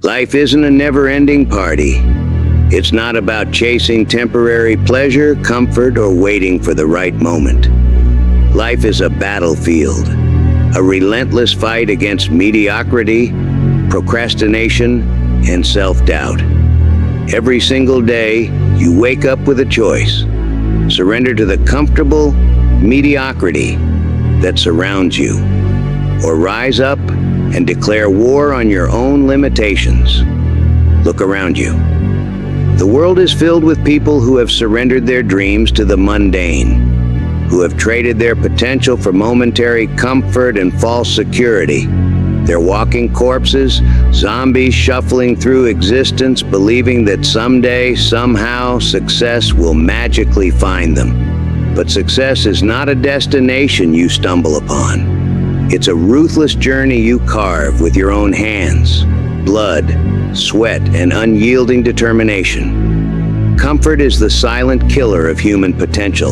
Life isn't a never-ending party. It's not about chasing temporary pleasure, comfort, or waiting for the right moment. Life is a battlefield, a relentless fight against mediocrity, procrastination, and self-doubt. Every single day, you wake up with a choice. Surrender to the comfortable mediocrity that surrounds you, or rise up and declare war on your own limitations. Look around you. The world is filled with people who have surrendered their dreams to the mundane, who have traded their potential for momentary comfort and false security. They're walking corpses, zombies shuffling through existence, believing that someday, somehow, success will magically find them. But success is not a destination you stumble upon. It's a ruthless journey you carve with your own hands, blood, sweat, and unyielding determination. Comfort is the silent killer of human potential.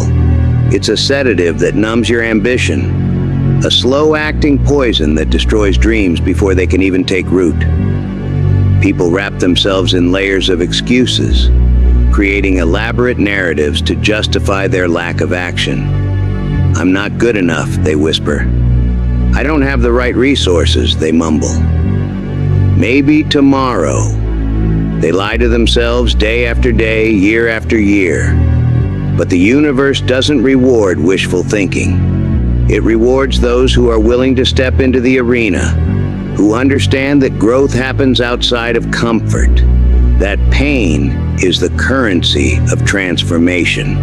It's a sedative that numbs your ambition, a slow-acting poison that destroys dreams before they can even take root. People wrap themselves in layers of excuses, creating elaborate narratives to justify their lack of action. "I'm not good enough," they whisper. "I don't have the right resources," they mumble. "Maybe tomorrow." They lie to themselves day after day, year after year. But the universe doesn't reward wishful thinking. It rewards those who are willing to step into the arena, who understand that growth happens outside of comfort, that pain is the currency of transformation.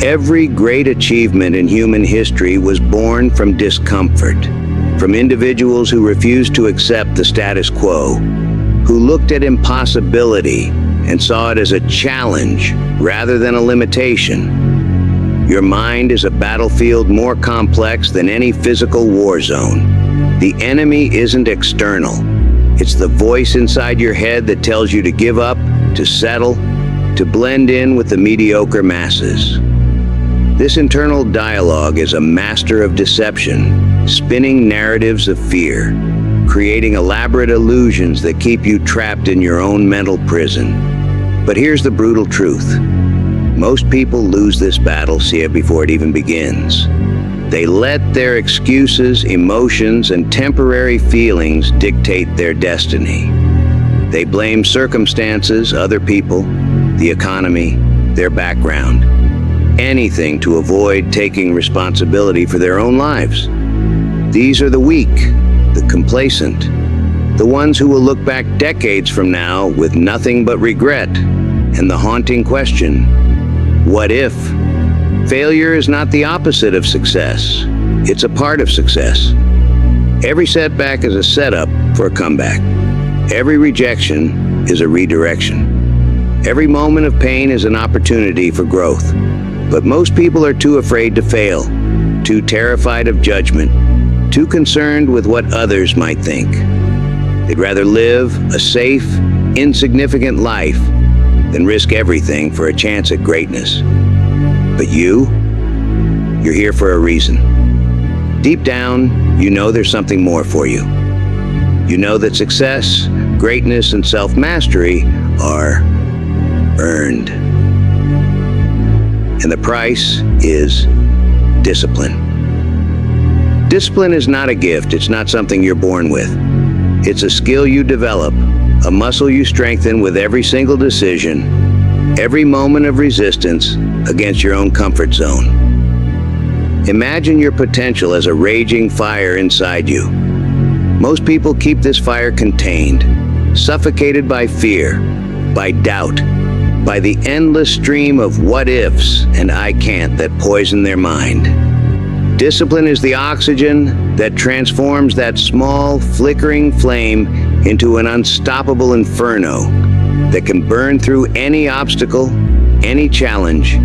Every great achievement in human history was born from discomfort, from individuals who refused to accept the status quo, who looked at impossibility and saw it as a challenge rather than a limitation. Your mind is a battlefield more complex than any physical war zone. The enemy isn't external. It's the voice inside your head that tells you to give up, to settle, to blend in with the mediocre masses. This internal dialogue is a master of deception, spinning narratives of fear, creating elaborate illusions that keep you trapped in your own mental prison. But here's the brutal truth. Most people lose this battle, see it before it even begins. They let their excuses, emotions, and temporary feelings dictate their destiny. They blame circumstances, other people, the economy, their background, anything to avoid taking responsibility for their own lives. These are the weak, the complacent, the ones who will look back decades from now with nothing but regret and the haunting question, what if? Failure is not the opposite of success. It's a part of success. Every setback is a setup for a comeback. Every rejection is a redirection. Every moment of pain is an opportunity for growth. But most people are too afraid to fail, too terrified of judgment, too concerned with what others might think. They'd rather live a safe, insignificant life than risk everything for a chance at greatness. But you're here for a reason. Deep down, you know there's something more for you. You know that success, greatness, and self-mastery are earned. And the price is discipline. Discipline is not a gift. It's not something you're born with. It's a skill you develop, a muscle you strengthen with every single decision, every moment of resistance against your own comfort zone. Imagine your potential as a raging fire inside you. Most people keep this fire contained, suffocated by fear, by doubt, by the endless stream of what-ifs and "I can't" that poison their mind. Discipline is the oxygen that transforms that small, flickering flame into an unstoppable inferno that can burn through any obstacle, any challenge,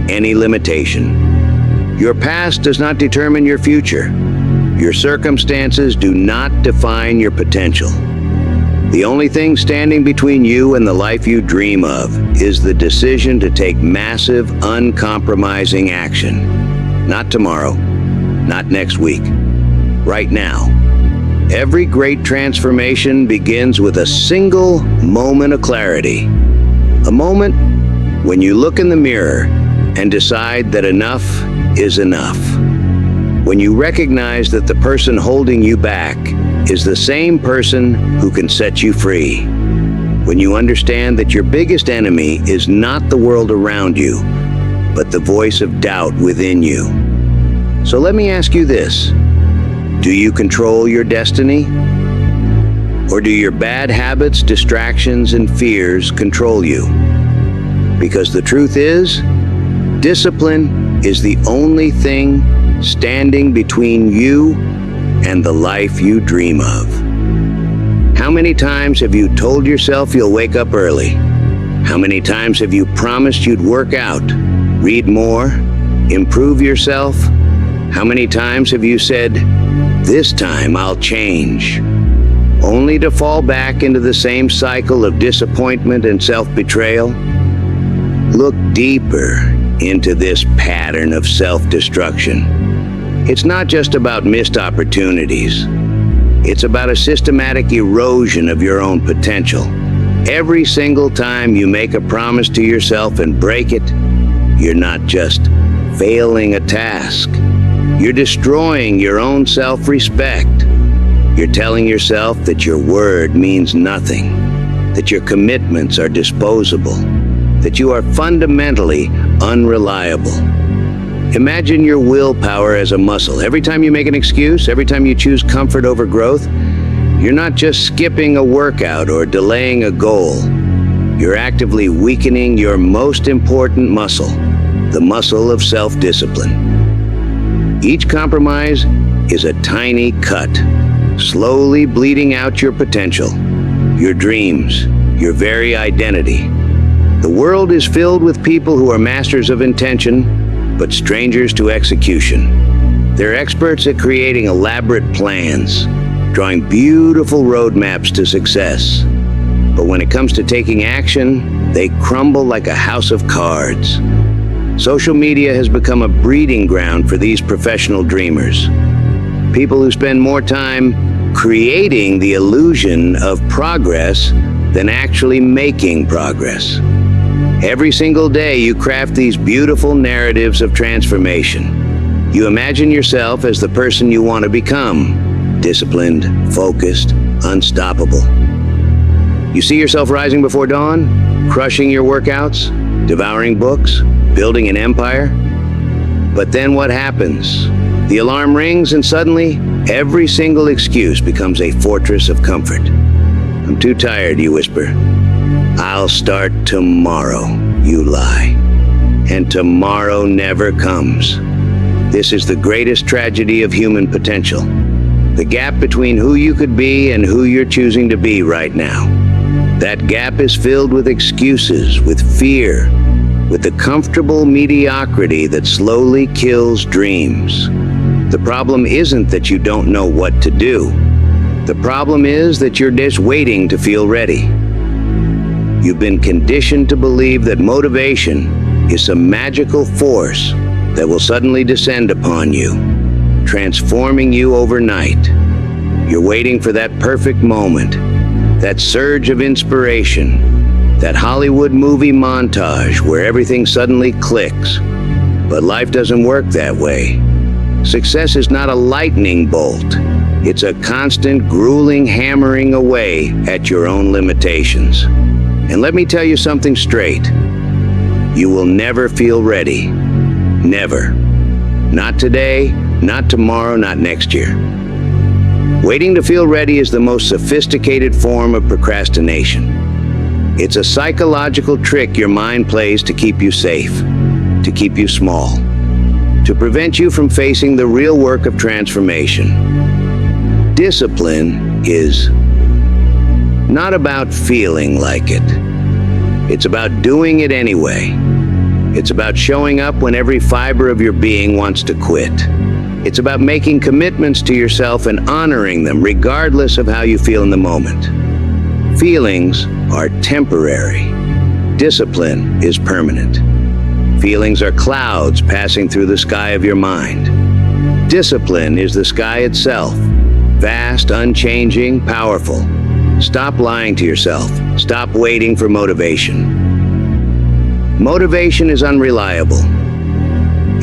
any limitation. Your past does not determine your future. Your circumstances do not define your potential. The only thing standing between you and the life you dream of is the decision to take massive, uncompromising action. Not tomorrow, not next week, right now. Every great transformation begins with a single moment of clarity. A moment when you look in the mirror and decide that enough is enough. When you recognize that the person holding you back is the same person who can set you free. When you understand that your biggest enemy is not the world around you, but the voice of doubt within you. So let me ask you this. Do you control your destiny? Or do your bad habits, distractions, and fears control you? Because the truth is, discipline is the only thing standing between you and the life you dream of. How many times have you told yourself you'll wake up early? How many times have you promised you'd work out, read more, improve yourself? How many times have you said, "This time I'll change," only to fall back into the same cycle of disappointment and self-betrayal? Look deeper into this pattern of self-destruction. It's not just about missed opportunities. It's about a systematic erosion of your own potential. Every single time you make a promise to yourself and break it, you're not just failing a task. You're destroying your own self-respect. You're telling yourself that your word means nothing, that your commitments are disposable, that you are fundamentally unreliable. Imagine your willpower as a muscle. Every time you make an excuse, every time you choose comfort over growth, you're not just skipping a workout or delaying a goal. You're actively weakening your most important muscle, the muscle of self-discipline. Each compromise is a tiny cut, slowly bleeding out your potential, your dreams, your very identity. The world is filled with people who are masters of intention, but strangers to execution. They're experts at creating elaborate plans, drawing beautiful roadmaps to success. But when it comes to taking action, they crumble like a house of cards. Social media has become a breeding ground for these professional dreamers. People who spend more time creating the illusion of progress than actually making progress. Every single day you craft these beautiful narratives of transformation. You imagine yourself as the person you want to become, disciplined, focused, unstoppable. You see yourself rising before dawn, crushing your workouts, devouring books, building an empire. But then what happens? The alarm rings and suddenly every single excuse becomes a fortress of comfort. "I'm too tired," you whisper. "I'll start tomorrow," you lie. And tomorrow never comes. This is the greatest tragedy of human potential. The gap between who you could be and who you're choosing to be right now. That gap is filled with excuses, with fear, with the comfortable mediocrity that slowly kills dreams. The problem isn't that you don't know what to do. The problem is that you're just waiting to feel ready. You've been conditioned to believe that motivation is some magical force that will suddenly descend upon you, transforming you overnight. You're waiting for that perfect moment, that surge of inspiration, that Hollywood movie montage where everything suddenly clicks. But life doesn't work that way. Success is not a lightning bolt. It's a constant, grueling hammering away at your own limitations. And let me tell you something straight. You will never feel ready. Never. Not today, not tomorrow, not next year. Waiting to feel ready is the most sophisticated form of procrastination. It's a psychological trick your mind plays to keep you safe, to keep you small, to prevent you from facing the real work of transformation. Discipline is not about feeling like it. It's about doing it anyway. It's about showing up when every fiber of your being wants to quit. It's about making commitments to yourself and honoring them regardless of how you feel in the moment. Feelings are temporary. Discipline is permanent. Feelings are clouds passing through the sky of your mind. Discipline is the sky itself, Vast, unchanging, powerful. Stop lying to yourself. Stop waiting for motivation. Motivation is unreliable.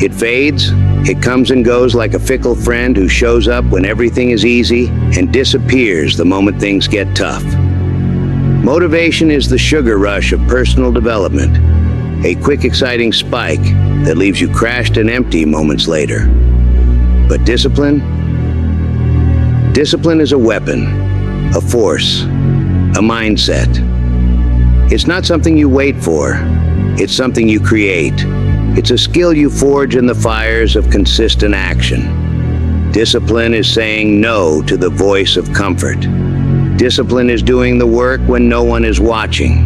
It fades, it comes and goes like a fickle friend who shows up when everything is easy and disappears the moment things get tough. Motivation is the sugar rush of personal development, a quick, exciting spike that leaves you crashed and empty moments later. But discipline? Discipline is a weapon, a force, a mindset. It's not something you wait for, it's something you create. It's a skill you forge in the fires of consistent action. Discipline is saying no to the voice of comfort. Discipline is doing the work when no one is watching.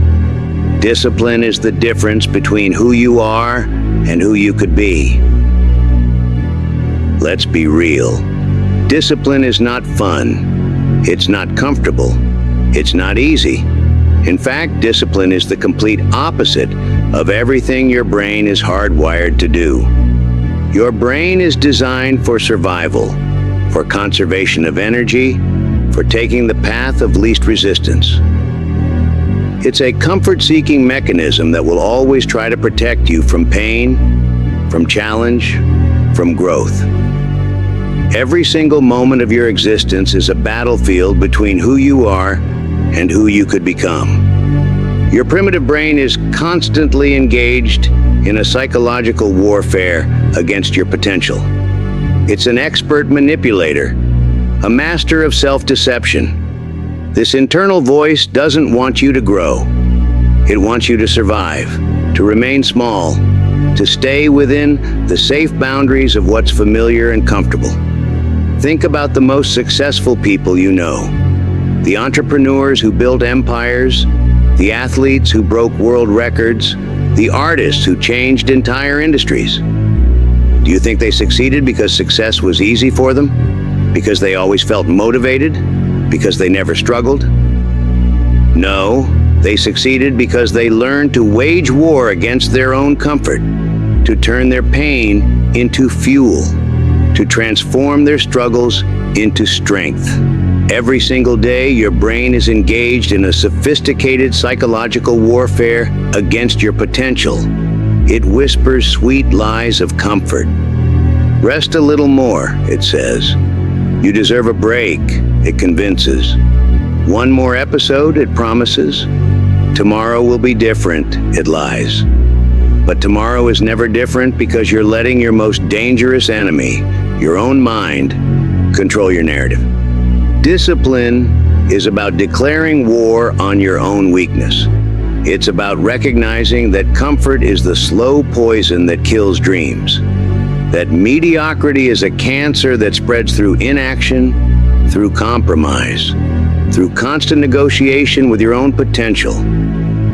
Discipline is the difference between who you are and who you could be. Let's be real. Discipline is not fun. It's not comfortable. It's not easy. In fact, discipline is the complete opposite of everything your brain is hardwired to do. Your brain is designed for survival, for conservation of energy, for taking the path of least resistance. It's a comfort-seeking mechanism that will always try to protect you from pain, from challenge, from growth. Every single moment of your existence is a battlefield between who you are and who you could become. Your primitive brain is constantly engaged in a psychological warfare against your potential. It's an expert manipulator, a master of self-deception. This internal voice doesn't want you to grow. It wants you to survive, to remain small, to stay within the safe boundaries of what's familiar and comfortable. Think about the most successful people you know. The entrepreneurs who built empires, the athletes who broke world records, the artists who changed entire industries. Do you think they succeeded because success was easy for them? Because they always felt motivated? Because they never struggled? No, they succeeded because they learned to wage war against their own comfort, to turn their pain into fuel, to transform their struggles into strength. Every single day, your brain is engaged in a sophisticated psychological warfare against your potential. It whispers sweet lies of comfort. Rest a little more, it says. You deserve a break, it convinces. One more episode, it promises. Tomorrow will be different, it lies. But tomorrow is never different because you're letting your most dangerous enemy, your own mind, control your narrative. Discipline is about declaring war on your own weakness. It's about recognizing that comfort is the slow poison that kills dreams. That mediocrity is a cancer that spreads through inaction, through compromise, through constant negotiation with your own potential.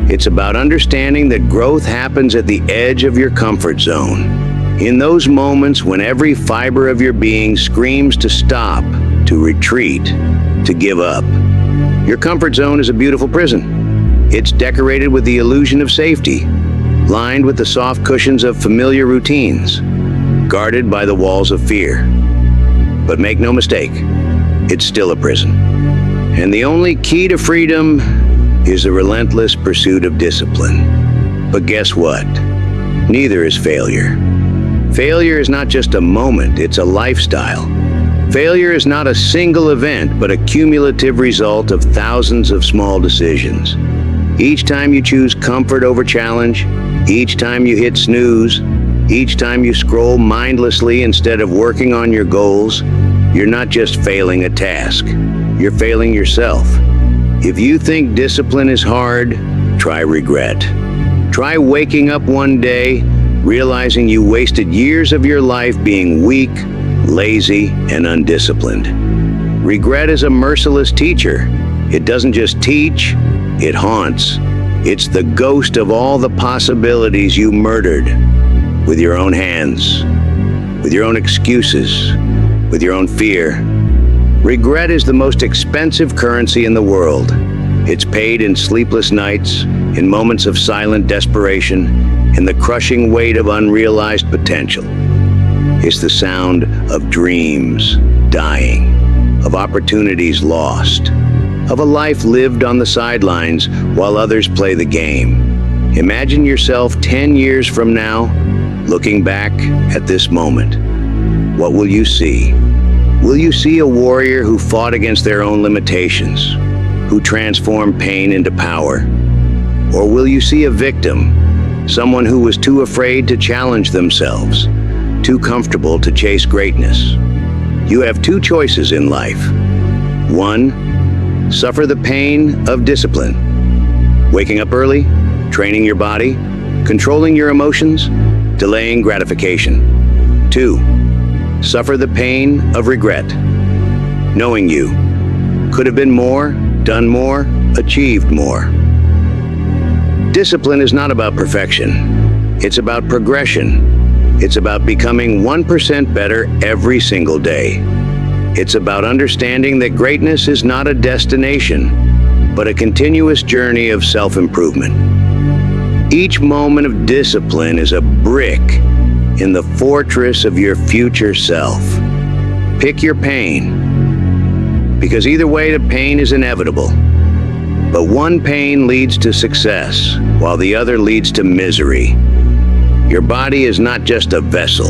It's about understanding that growth happens at the edge of your comfort zone. In those moments when every fiber of your being screams to stop, to retreat, to give up. Your comfort zone is a beautiful prison. It's decorated with the illusion of safety, lined with the soft cushions of familiar routines, guarded by the walls of fear. But make no mistake, it's still a prison. And the only key to freedom is the relentless pursuit of discipline. But guess what? Neither is failure. Failure is not just a moment, it's a lifestyle. Failure is not a single event, but a cumulative result of thousands of small decisions. Each time you choose comfort over challenge, each time you hit snooze, each time you scroll mindlessly instead of working on your goals, you're not just failing a task, you're failing yourself. If you think discipline is hard, try regret. Try waking up one day, realizing you wasted years of your life being weak, lazy, and undisciplined. Regret is a merciless teacher. It doesn't just teach, it haunts. It's the ghost of all the possibilities you murdered with your own hands, with your own excuses, with your own fear. Regret is the most expensive currency in the world. It's paid in sleepless nights, in moments of silent desperation, in the crushing weight of unrealized potential. It's the sound of dreams dying. of opportunities lost, of a life lived on the sidelines while others play the game. Imagine yourself 10 years from now, looking back at this moment. What will you see? Will you see a warrior who fought against their own limitations, who transformed pain into power? Or will you see a victim, someone who was too afraid to challenge themselves, too comfortable to chase greatness? You have two choices in life. One, suffer the pain of discipline. Waking up early, training your body, controlling your emotions, delaying gratification. Two, suffer the pain of regret. Knowing you could have been more, done more, achieved more. Discipline is not about perfection. It's about progression. It's about becoming 1% better every single day. It's about understanding that greatness is not a destination, but a continuous journey of self-improvement. Each moment of discipline is a brick in the fortress of your future self. Pick your pain, because either way the pain is inevitable. But one pain leads to success, while the other leads to misery. Your body is not just a vessel.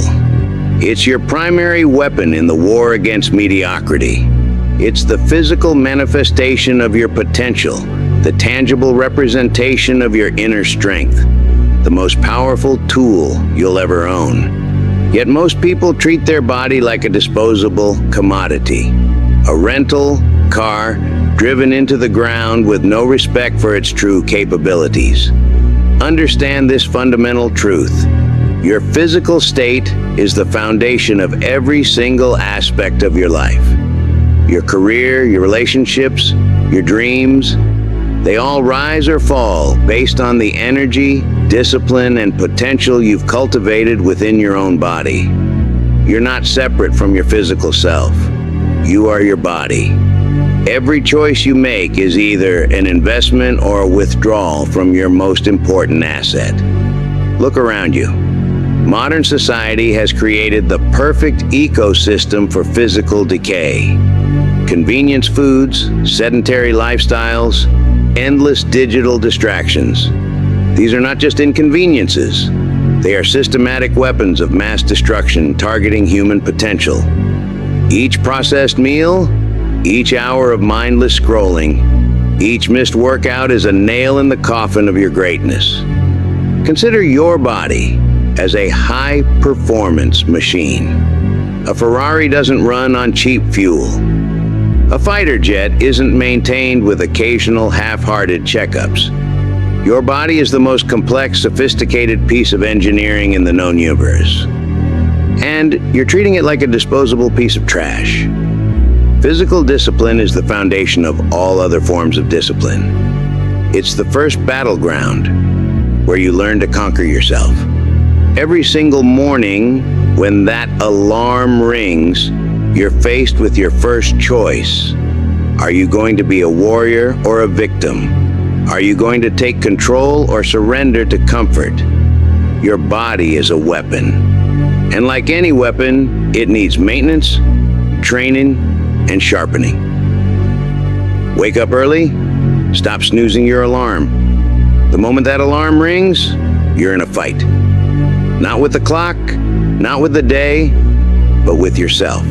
It's your primary weapon in the war against mediocrity. It's the physical manifestation of your potential, the tangible representation of your inner strength, the most powerful tool you'll ever own. Yet most people treat their body like a disposable commodity, a rental car driven into the ground with no respect for its true capabilities. Understand this fundamental truth. Your physical state is the foundation of every single aspect of your life. Your career, your relationships, your dreams, they all rise or fall based on the energy, discipline, and potential you've cultivated within your own body. You're not separate from your physical self. You are your body. Every choice you make is either an investment or a withdrawal from your most important asset. Look around you. Modern society has created the perfect ecosystem for physical decay. Convenience foods, sedentary lifestyles, endless digital distractions. These are not just inconveniences. They are systematic weapons of mass destruction targeting human potential. Each processed meal, each hour of mindless scrolling, each missed workout is a nail in the coffin of your greatness. Consider your body as a high-performance machine. A Ferrari doesn't run on cheap fuel. A fighter jet isn't maintained with occasional half-hearted checkups. Your body is the most complex, sophisticated piece of engineering in the known universe. And you're treating it like a disposable piece of trash. Physical discipline is the foundation of all other forms of discipline. It's the first battleground where you learn to conquer yourself. Every single morning, when that alarm rings, you're faced with your first choice. Are you going to be a warrior or a victim? Are you going to take control or surrender to comfort? Your body is a weapon. And like any weapon, it needs maintenance, training, and sharpening. Wake up early, stop snoozing your alarm. The moment that alarm rings, you're in a fight. Not with the clock, not with the day, but with yourself.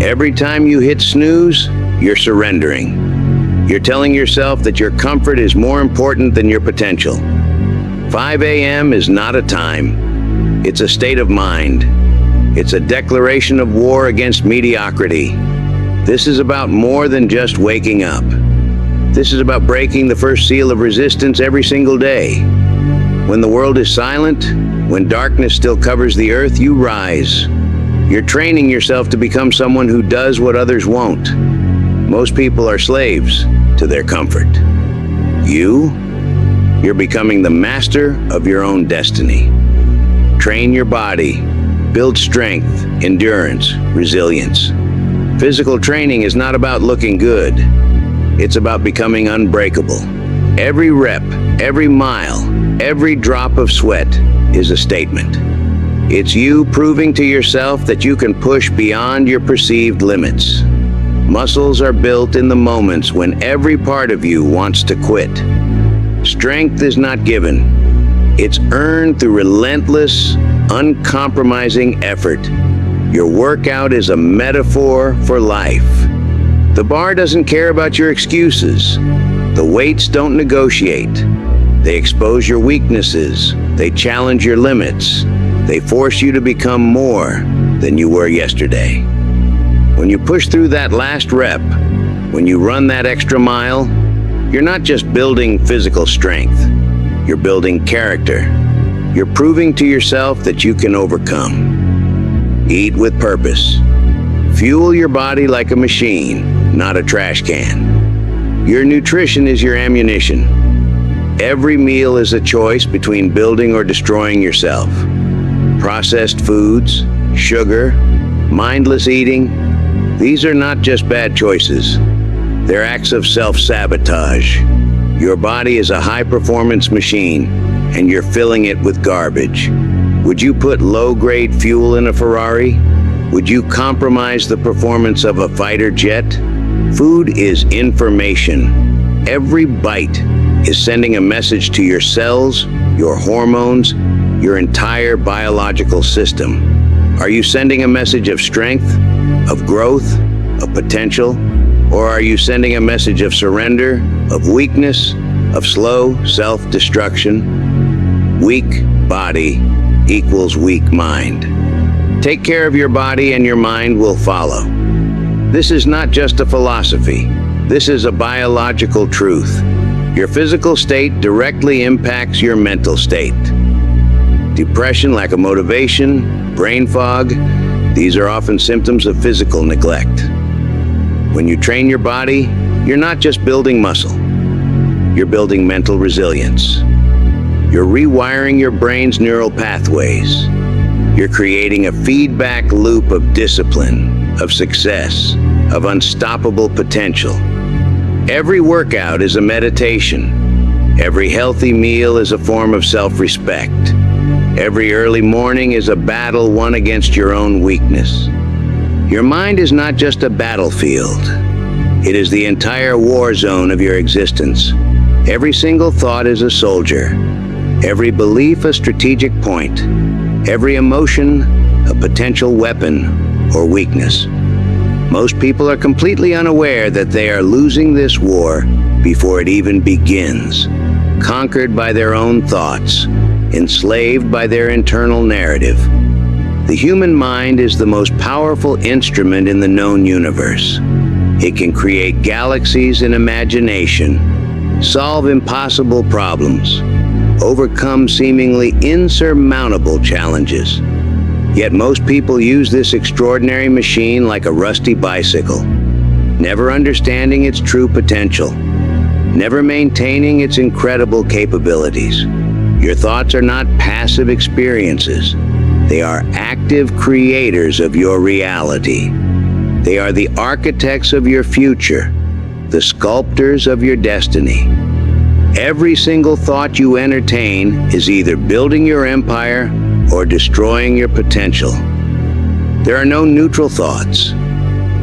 Every time you hit snooze, you're surrendering. You're telling yourself that your comfort is more important than your potential. 5 a.m. is not a time. It's a state of mind. It's a declaration of war against mediocrity. This is about more than just waking up. This is about breaking the first seal of resistance every single day. When the world is silent, when darkness still covers the earth, you rise. You're training yourself to become someone who does what others won't. Most people are slaves to their comfort. You're becoming the master of your own destiny. Train your body, build strength, endurance, resilience. Physical training is not about looking good. It's about becoming unbreakable. Every rep, every mile, every drop of sweat is a statement. It's you proving to yourself that you can push beyond your perceived limits. Muscles are built in the moments when every part of you wants to quit. Strength is not given. It's earned through relentless, uncompromising effort. Your workout is a metaphor for life. The bar doesn't care about your excuses. The weights don't negotiate. They expose your weaknesses. They challenge your limits. They force you to become more than you were yesterday. When you push through that last rep, when you run that extra mile, you're not just building physical strength. You're building character. You're proving to yourself that you can overcome. Eat with purpose. Fuel your body like a machine, not a trash can. Your nutrition is your ammunition. Every meal is a choice between building or destroying yourself. Processed foods, sugar, mindless eating, these are not just bad choices. They're acts of self-sabotage. Your body is a high-performance machine, and you're filling it with garbage. Would you put low-grade fuel in a Ferrari? Would you compromise the performance of a fighter jet? Food is information. Every bite is sending a message to your cells, your hormones, your entire biological system. Are you sending a message of strength, of growth, of potential? Or are you sending a message of surrender, of weakness, of slow self-destruction? Weak body equals weak mind. Take care of your body and your mind will follow. This is not just a philosophy. This is a biological truth. Your physical state directly impacts your mental state. Depression, lack of motivation, brain fog, these are often symptoms of physical neglect. When you train your body, you're not just building muscle. You're building mental resilience. You're rewiring your brain's neural pathways. You're creating a feedback loop of discipline, of success, of unstoppable potential. Every workout is a meditation. Every healthy meal is a form of self-respect. Every early morning is a battle won against your own weakness. Your mind is not just a battlefield. It is the entire war zone of your existence. Every single thought is a soldier. Every belief a strategic point. Every emotion a potential weapon or weakness. Most people are completely unaware that they are losing this war before it even begins, conquered by their own thoughts, enslaved by their internal narrative. The human mind is the most powerful instrument in the known universe. It can create galaxies in imagination, solve impossible problems, overcome seemingly insurmountable challenges. Yet most people use this extraordinary machine like a rusty bicycle, never understanding its true potential, never maintaining its incredible capabilities. Your thoughts are not passive experiences. They are active creators of your reality. They are the architects of your future, the sculptors of your destiny. Every single thought you entertain is either building your empire or destroying your potential. There are no neutral thoughts.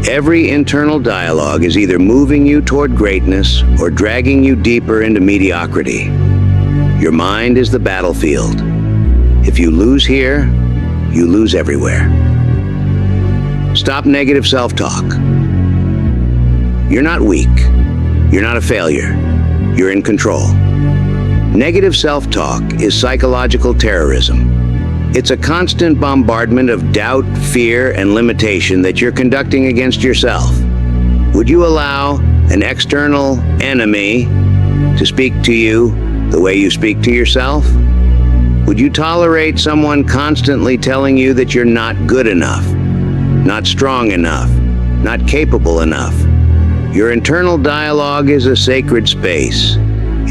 Every internal dialogue is either moving you toward greatness or dragging you deeper into mediocrity. Your mind is the battlefield. If you lose here, you lose everywhere. Stop negative self-talk. You're not weak. You're not a failure. You're in control. Negative self-talk is psychological terrorism. It's a constant bombardment of doubt, fear, and limitation that you're conducting against yourself. Would you allow an external enemy to speak to you the way you speak to yourself? Would you tolerate someone constantly telling you that you're not good enough, not strong enough, not capable enough? Your internal dialogue is a sacred space.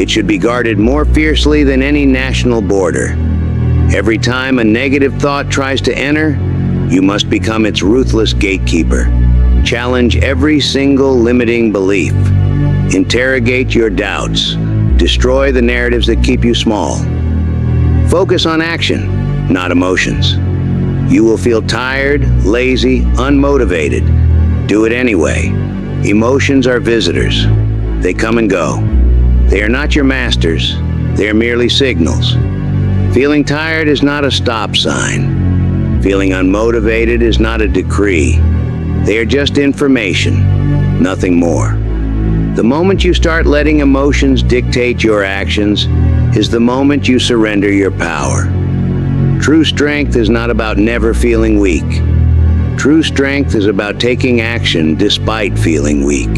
It should be guarded more fiercely than any national border. Every time a negative thought tries to enter, you must become its ruthless gatekeeper. Challenge every single limiting belief. Interrogate your doubts. Destroy the narratives that keep you small. Focus on action, not emotions. You will feel tired, lazy, unmotivated. Do it anyway. Emotions are visitors. They come and go. They are not your masters. They are merely signals. Feeling tired is not a stop sign. Feeling unmotivated is not a decree. They are just information, nothing more. The moment you start letting emotions dictate your actions is the moment you surrender your power. True strength is not about never feeling weak. True strength is about taking action despite feeling weak.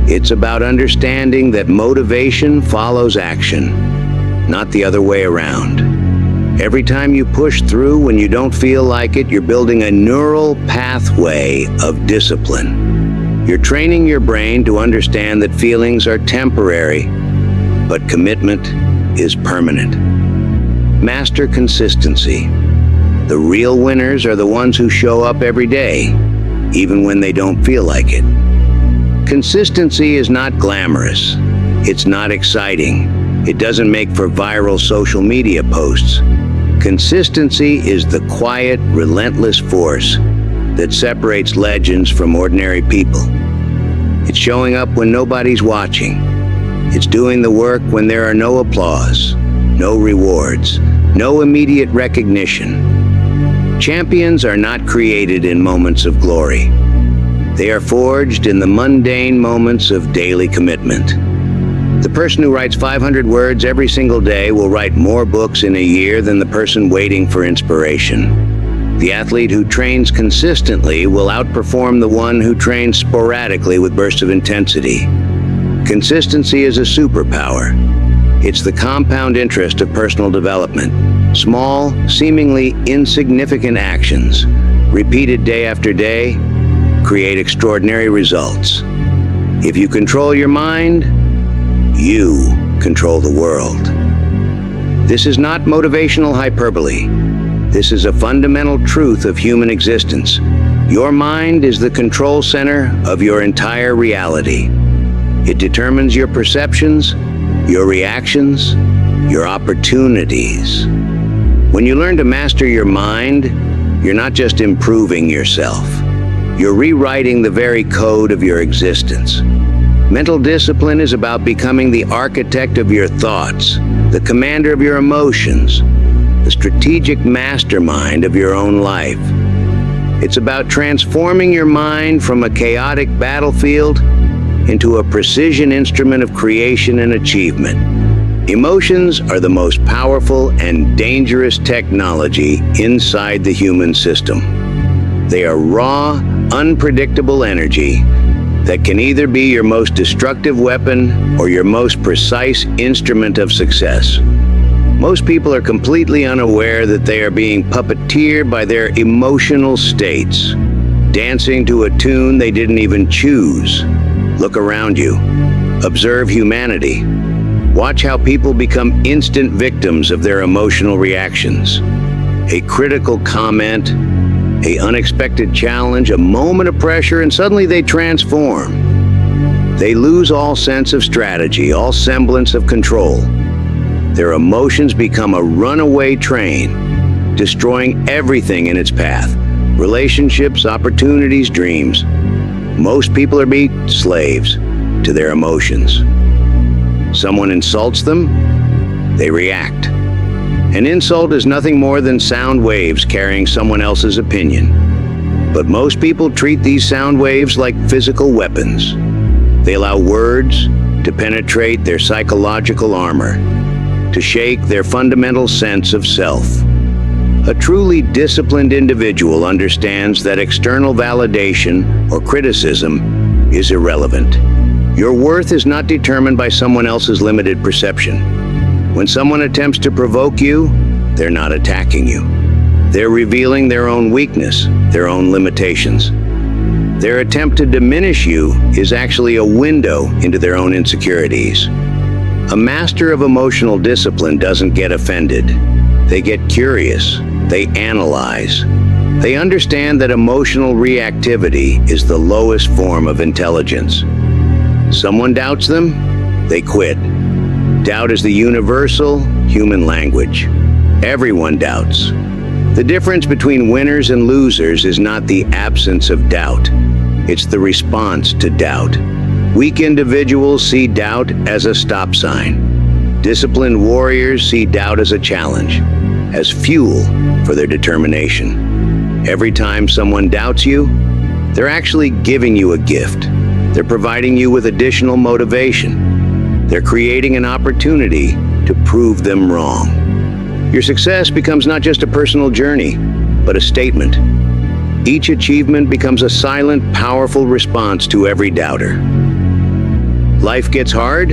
It's about understanding that motivation follows action, not the other way around. Every time you push through when you don't feel like it, you're building a neural pathway of discipline. You're training your brain to understand that feelings are temporary, but commitment is permanent. Master consistency. The real winners are the ones who show up every day, even when they don't feel like it. Consistency is not glamorous. It's not exciting. It doesn't make for viral social media posts. Consistency is the quiet, relentless force that separates legends from ordinary people. It's showing up when nobody's watching. It's doing the work when there are no applause, no rewards, no immediate recognition. Champions are not created in moments of glory. They are forged in the mundane moments of daily commitment. The person who writes 500 words every single day will write more books in a year than the person waiting for inspiration. The athlete who trains consistently will outperform the one who trains sporadically with bursts of intensity. Consistency is a superpower. It's the compound interest of personal development. Small, seemingly insignificant actions, repeated day after day, create extraordinary results. If you control your mind, you control the world. This is not motivational hyperbole. This is a fundamental truth of human existence. Your mind is the control center of your entire reality. It determines your perceptions, your reactions, your opportunities. When you learn to master your mind, you're not just improving yourself. You're rewriting the very code of your existence. Mental discipline is about becoming the architect of your thoughts, the commander of your emotions, the strategic mastermind of your own life. It's about transforming your mind from a chaotic battlefield into a precision instrument of creation and achievement. Emotions are the most powerful and dangerous technology inside the human system. They are raw, unpredictable energy that can either be your most destructive weapon or your most precise instrument of success. Most people are completely unaware that they are being puppeteered by their emotional states, dancing to a tune they didn't even choose. Look around you. Observe humanity. Watch how people become instant victims of their emotional reactions. A critical comment, an unexpected challenge, a moment of pressure, and suddenly they transform. They lose all sense of strategy, all semblance of control. Their emotions become a runaway train, destroying everything in its path. Relationships, opportunities, dreams. Most people are being slaves to their emotions. Someone insults them, they react. An insult is nothing more than sound waves carrying someone else's opinion. But most people treat these sound waves like physical weapons. They allow words to penetrate their psychological armor, to shake their fundamental sense of self. A truly disciplined individual understands that external validation or criticism is irrelevant. Your worth is not determined by someone else's limited perception. When someone attempts to provoke you, they're not attacking you. They're revealing their own weakness, their own limitations. Their attempt to diminish you is actually a window into their own insecurities. A master of emotional discipline doesn't get offended. They get curious. They analyze. They understand that emotional reactivity is the lowest form of intelligence. Someone doubts them, they quit. Doubt is the universal human language. Everyone doubts. The difference between winners and losers is not the absence of doubt. It's the response to doubt. Weak individuals see doubt as a stop sign. Disciplined warriors see doubt as a challenge, as fuel for their determination. Every time someone doubts you, they're actually giving you a gift. They're providing you with additional motivation. They're creating an opportunity to prove them wrong. Your success becomes not just a personal journey, but a statement. Each achievement becomes a silent, powerful response to every doubter. Life gets hard,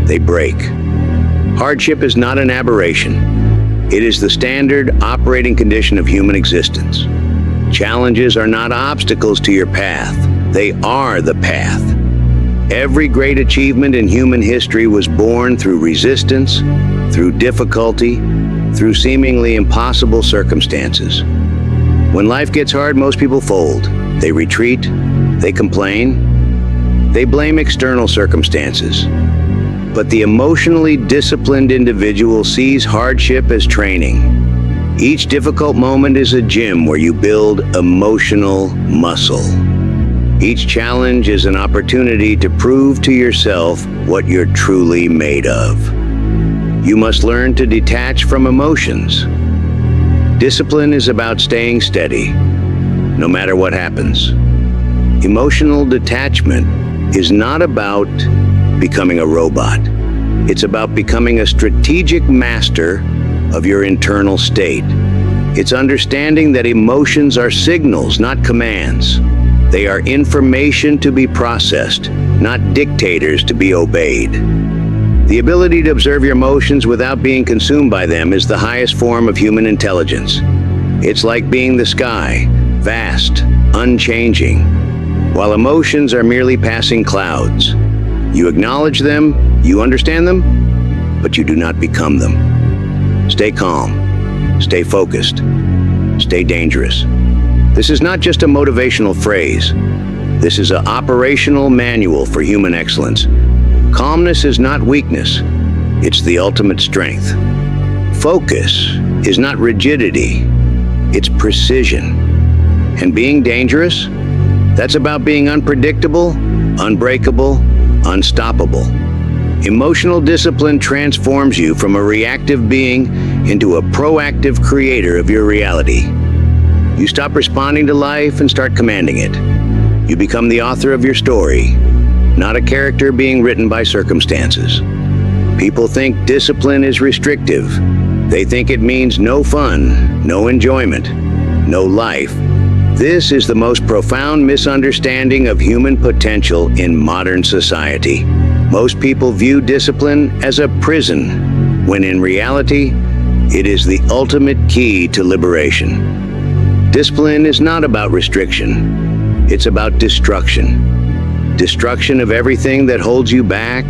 they break. Hardship is not an aberration. It is the standard operating condition of human existence. Challenges are not obstacles to your path. They are the path. Every great achievement in human history was born through resistance, through difficulty, through seemingly impossible circumstances. When life gets hard, most people fold. They retreat, they complain, they blame external circumstances. But the emotionally disciplined individual sees hardship as training. Each difficult moment is a gym where you build emotional muscle. Each challenge is an opportunity to prove to yourself what you're truly made of. You must learn to detach from emotions. Discipline is about staying steady, no matter what happens. Emotional detachment is not about becoming a robot. It's about becoming a strategic master of your internal state. It's understanding that emotions are signals, not commands. They are information to be processed, not dictators to be obeyed. The ability to observe your emotions without being consumed by them is the highest form of human intelligence. It's like being the sky, vast, unchanging, while emotions are merely passing clouds. You acknowledge them, you understand them, but you do not become them. Stay calm, stay focused, stay dangerous. This is not just a motivational phrase. This is an operational manual for human excellence. Calmness is not weakness. It's the ultimate strength. Focus is not rigidity. It's precision. And being dangerous, that's about being unpredictable, unbreakable, unstoppable. Emotional discipline transforms you from a reactive being into a proactive creator of your reality. You stop responding to life and start commanding it. You become the author of your story, not a character being written by circumstances. People think discipline is restrictive. They think it means no fun, no enjoyment, no life. This is the most profound misunderstanding of human potential in modern society. Most people view discipline as a prison, when in reality, it is the ultimate key to liberation. Discipline is not about restriction. It's about destruction. Destruction of everything that holds you back,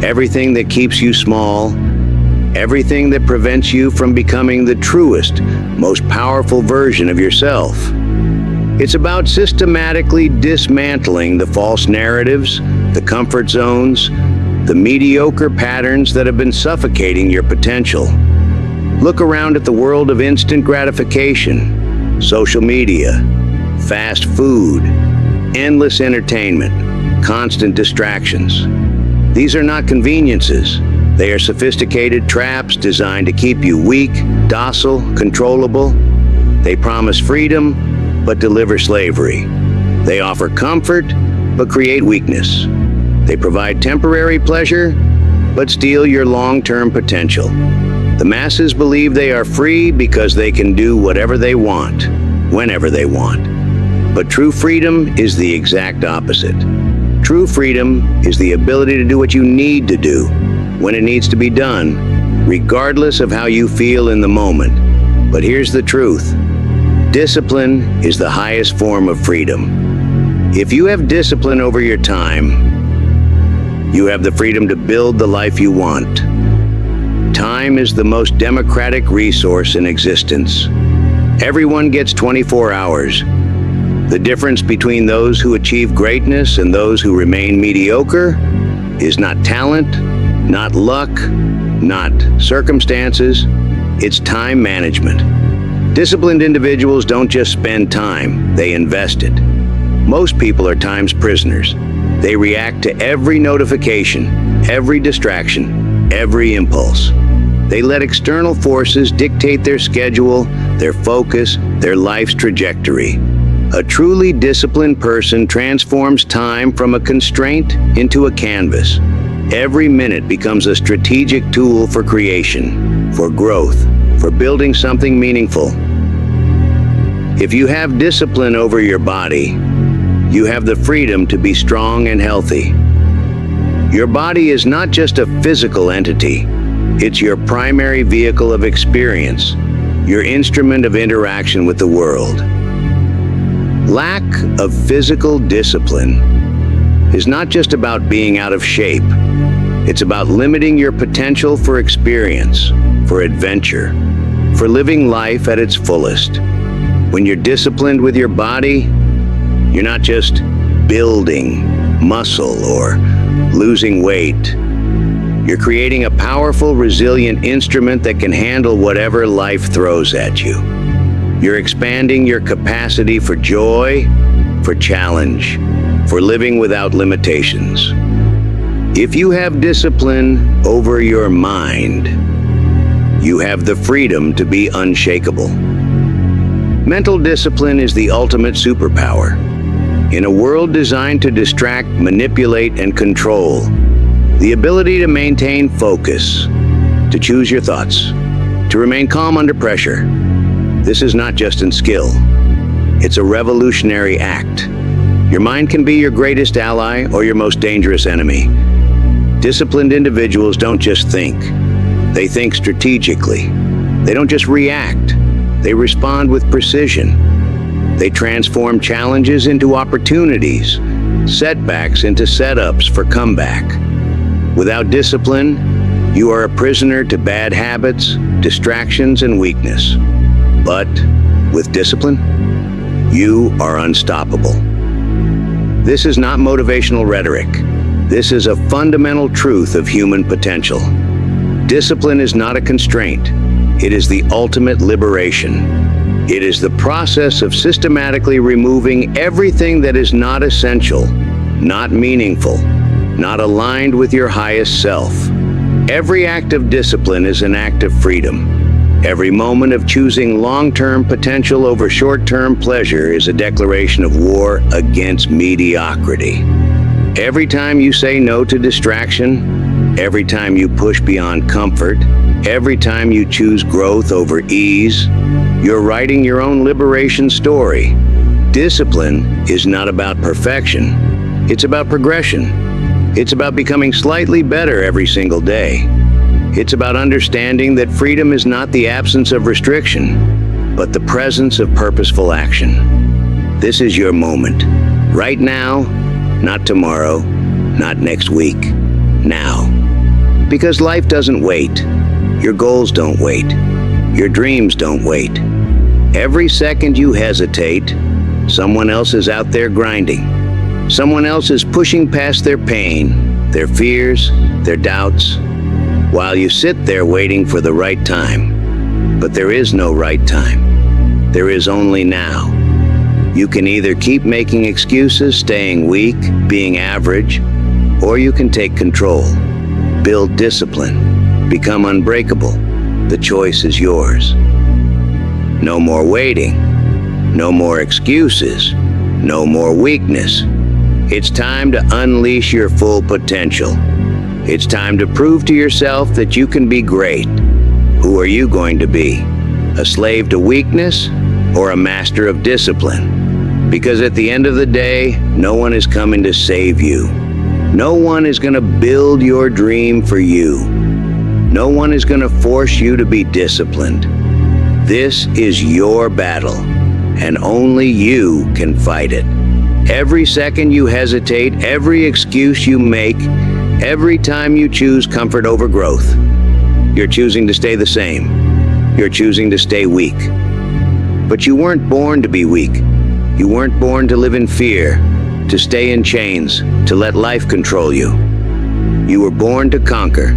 everything that keeps you small, everything that prevents you from becoming the truest, most powerful version of yourself. It's about systematically dismantling the false narratives, the comfort zones, the mediocre patterns that have been suffocating your potential. Look around at the world of instant gratification, social media, fast food, endless entertainment, constant distractions. These are not conveniences. They are sophisticated traps designed to keep you weak, docile, controllable. They promise freedom, but deliver slavery. They offer comfort, but create weakness. They provide temporary pleasure, but steal your long-term potential. The masses believe they are free because they can do whatever they want, whenever they want. But true freedom is the exact opposite. True freedom is the ability to do what you need to do, when it needs to be done, regardless of how you feel in the moment. But here's the truth. Discipline is the highest form of freedom. If you have discipline over your time, you have the freedom to build the life you want. Time is the most democratic resource in existence. Everyone gets 24 hours. The difference between those who achieve greatness and those who remain mediocre is not talent, not luck, not circumstances. It's time management. Disciplined individuals don't just spend time, they invest it. Most people are time's prisoners. They react to every notification, every distraction, every impulse. They let external forces dictate their schedule, their focus, their life's trajectory. A truly disciplined person transforms time from a constraint into a canvas. Every minute becomes a strategic tool for creation, for growth, for building something meaningful. If you have discipline over your body, you have the freedom to be strong and healthy. Your body is not just a physical entity. It's your primary vehicle of experience, your instrument of interaction with the world. Lack of physical discipline is not just about being out of shape. It's about limiting your potential for experience, for adventure, for living life at its fullest. When you're disciplined with your body, you're not just building muscle or losing weight. You're creating a powerful, resilient instrument that can handle whatever life throws at you. You're expanding your capacity for joy, for challenge, for living without limitations. If you have discipline over your mind, you have the freedom to be unshakable. Mental discipline is the ultimate superpower. In a world designed to distract, manipulate, and control, the ability to maintain focus, to choose your thoughts, to remain calm under pressure, this is not just in skill. It's a revolutionary act. Your mind can be your greatest ally or your most dangerous enemy. Disciplined individuals don't just think. They think strategically. They don't just react. They respond with precision. They transform challenges into opportunities, setbacks into setups for comeback. Without discipline, you are a prisoner to bad habits, distractions, and weakness. But with discipline, you are unstoppable. This is not motivational rhetoric. This is a fundamental truth of human potential. Discipline is not a constraint. It is the ultimate liberation. It is the process of systematically removing everything that is not essential, not meaningful, not aligned with your highest self. Every act of discipline is an act of freedom. Every moment of choosing long-term potential over short-term pleasure is a declaration of war against mediocrity. Every time you say no to distraction, every time you push beyond comfort, every time you choose growth over ease, you're writing your own liberation story. Discipline is not about perfection. It's about progression. It's about becoming slightly better every single day. It's about understanding that freedom is not the absence of restriction, but the presence of purposeful action. This is your moment. Right now, not tomorrow, not next week. Now. Because life doesn't wait. Your goals don't wait. Your dreams don't wait. Every second you hesitate, someone else is out there grinding. Someone else is pushing past their pain, their fears, their doubts, while you sit there waiting for the right time. But there is no right time. There is only now. You can either keep making excuses, staying weak, being average, or you can take control. Build discipline. Become unbreakable. The choice is yours. No more waiting. No more excuses. No more weakness. It's time to unleash your full potential. It's time to prove to yourself that you can be great. Who are you going to be? A slave to weakness or a master of discipline? Because at the end of the day, no one is coming to save you. No one is going to build your dream for you. No one is going to force you to be disciplined. This is your battle, and only you can fight it. Every second you hesitate, every excuse you make, every time you choose comfort over growth, you're choosing to stay the same. You're choosing to stay weak. But you weren't born to be weak. You weren't born to live in fear, to stay in chains, to let life control you. You were born to conquer.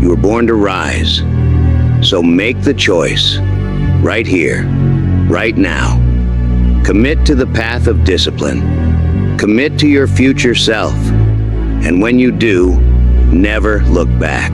You were born to rise. So make the choice, right here, right now. Commit to the path of discipline. Commit to your future self. And when you do, never look back.